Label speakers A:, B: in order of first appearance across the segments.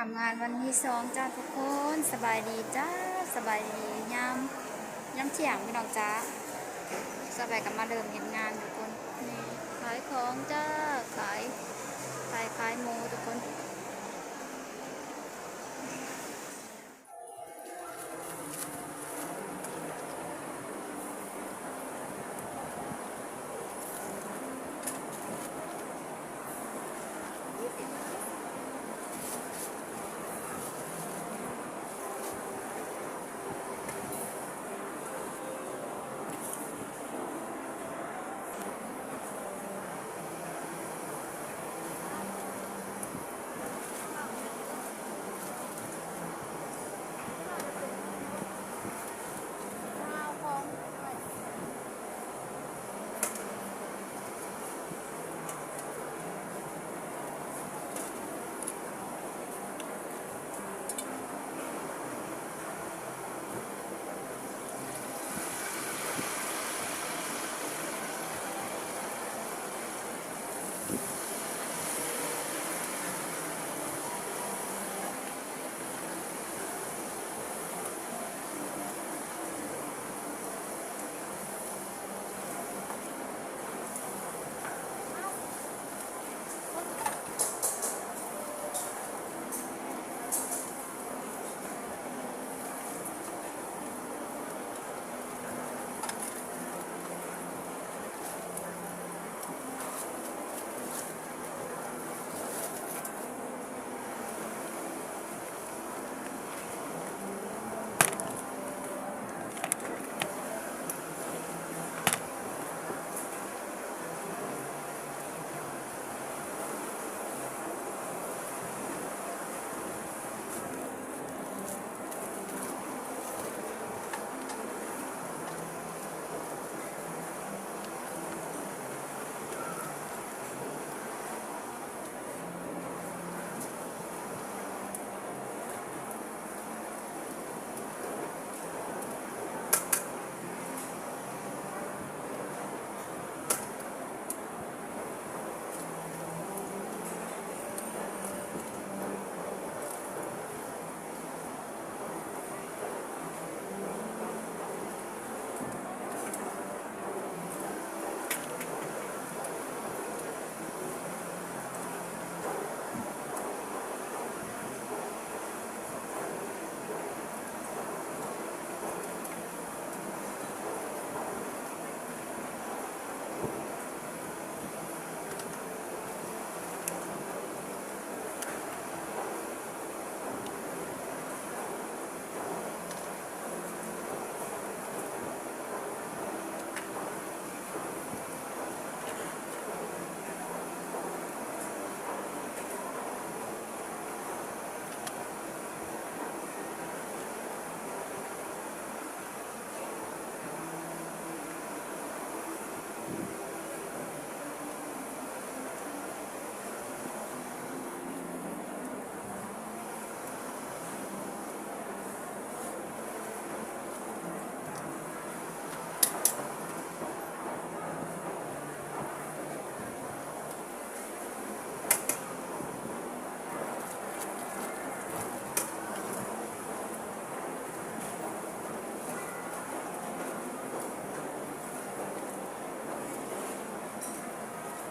A: ำงานวันที่2จ้าทุกคนสบายดีจ้าสบายดียามเที่ยงพี่น้องจ้าสบายกับมาเดิมเฮ็ดงานทุกคนนี่ขายของจ้าขายหมูทุกคน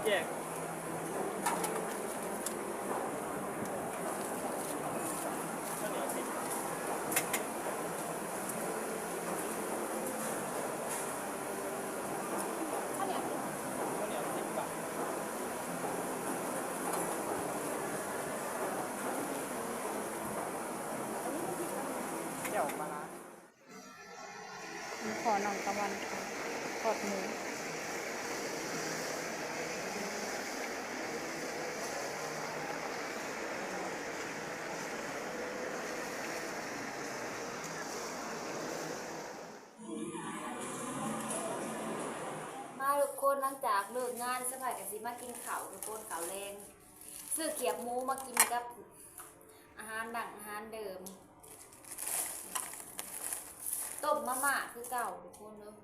B: แยก
A: ขอน้องตะวันกอดหมูทุกคนหลังจากเลิกงานสบายกันสิมากินข้าวทุกคนข้าวแรงซื้อเกี๊ยวหมูมากินกับอาหารดังอาหารเดิมต้มมะม่าคือเก่าทุกคนเด้อ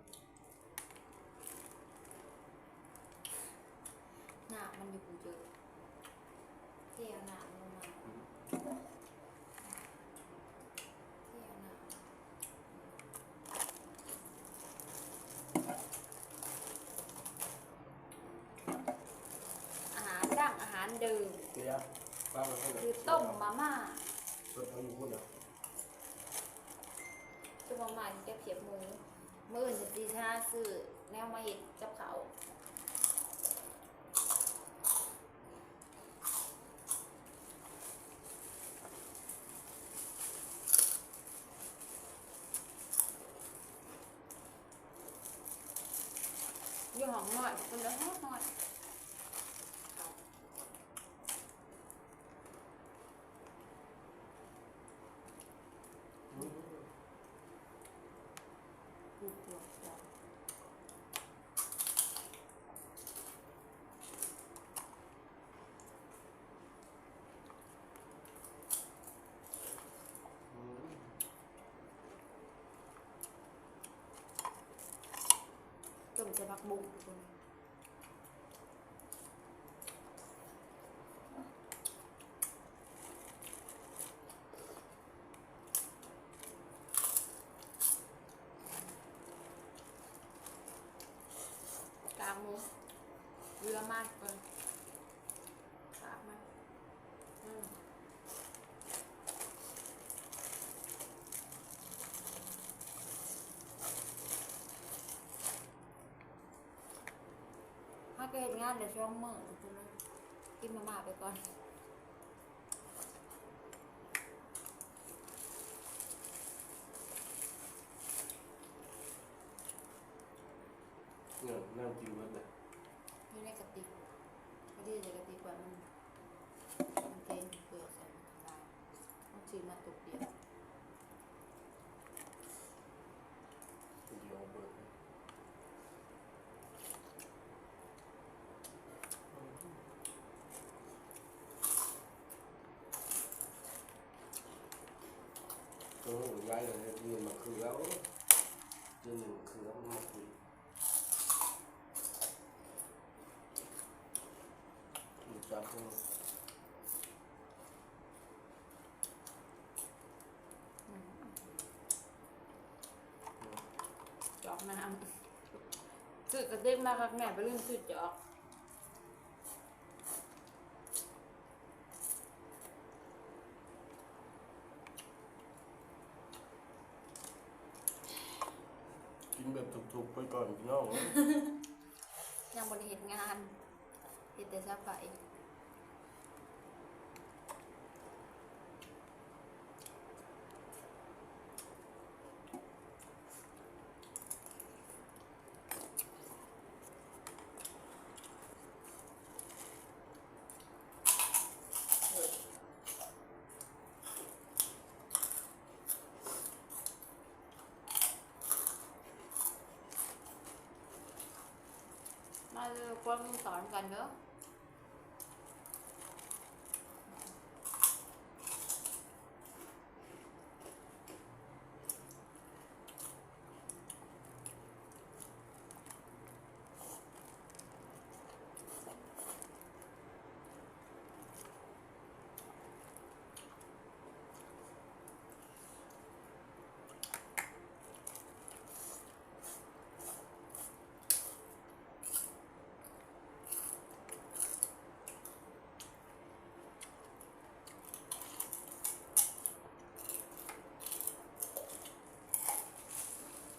A: หน้ามันอยู่เยอะเที่ยวหน้ามันมา อาหารเดิม
C: เสียป้ามาให้หน่อย
A: คือต้มมาม่า
C: ต้มเอาอยู่พูดเหรอ
A: ต้มมาม่ากินกับเขียบหมูมื้ออื่นจะตีชาซื้อแนวมาเห็ดกับเขาวอยู่ห้องนอนคนละห้องนอนปวดหัวจัง ต้มใส่ผักบุ้งทุกคนกางหมูเรือมากเกินกางมากถ้าเกิดงานเดี๋ยวช่วงมื้อทุกคนเลยกินมาม่าไปก่อน
C: เนี่ยนั่งกินมันเลย
A: อยู่ในกระติกพอดีในกระติกว่ามันเต็มเปลือกใส่มันทำลายต้องซื้อมาตุกเดียว
C: เดี๋ยวเบิดโอ้ยย้ายเลยเรียนมาคือแล้วเรียนหนึ่งคือแล้วมาคุยอยู่จับพวก
A: จอกน้ำซื้อกระติกมาครับแม่ไปลืมซื้อจอก
C: กินแบบถูกๆไปก่อนพี่น้อง
A: ยังบริเหตุงานเฮ็ดแต่ซะไปมาเร็วคนสอนกันเด้อ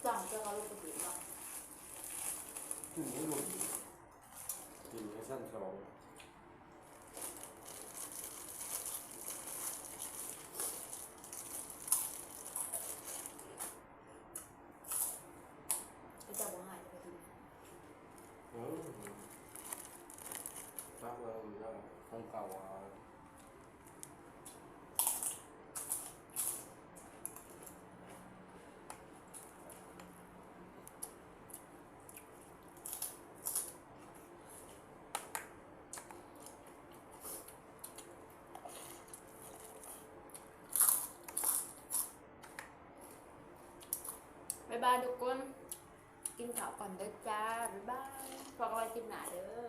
A: จังจะเขาลูกกระดิ่งเนาะ
C: ถึงไม่หมดถึงให้สั้นสอง
A: จะจับว่าหายกระดิ่ง
C: รักเราอยู่แล้วของเก่าอ่ะ
A: บ๊ายบายทุกคนกินข้าวก่อนเด้อจ้าบ๊ายบายพอกันไว้คลิปหน้าเด้อ